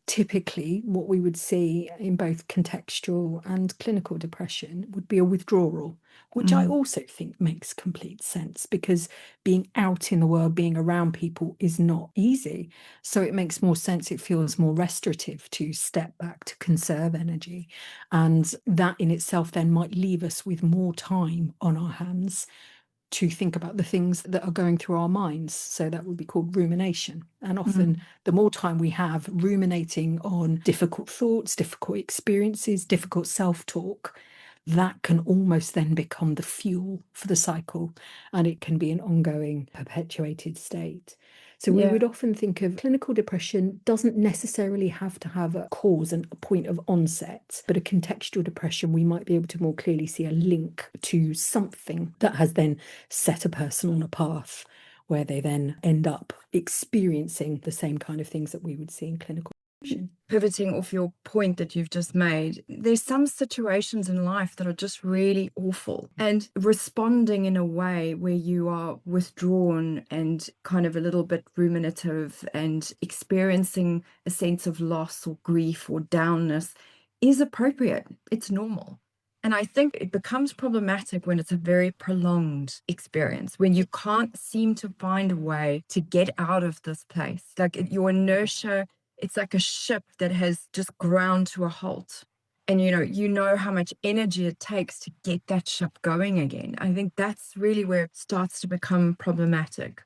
Typically, what we would see in both contextual and clinical depression would be a withdrawal, which I Mm, also think makes complete sense because being out in the world, being around people is not easy. So it makes more sense. It feels more restorative to step back to conserve energy. And that in itself then might leave us with more time on our hands to think about the things that are going through our minds. So that would be called rumination. And often, mm. the more time we have ruminating on difficult thoughts, difficult experiences, difficult self talk, that can almost then become the fuel for the cycle. And it can be an ongoing, perpetuated state. So we Yeah. would often think of clinical depression doesn't necessarily have to have a cause and a point of onset, but a contextual depression, we might be able to more clearly see a link to something that has then set a person on a path where they then end up experiencing the same kind of things that we would see in clinical depression. Pivoting off your point that you've just made, there's some situations in life that are just really awful, and responding in a way where you are withdrawn and kind of a little bit ruminative and experiencing a sense of loss or grief or downness is appropriate. It's normal. And I think it becomes problematic when it's a very prolonged experience, when you can't seem to find a way to get out of this place. Like your inertia, it's like a ship that has just ground to a halt. And you know how much energy it takes to get that ship going again. I think that's really where it starts to become problematic.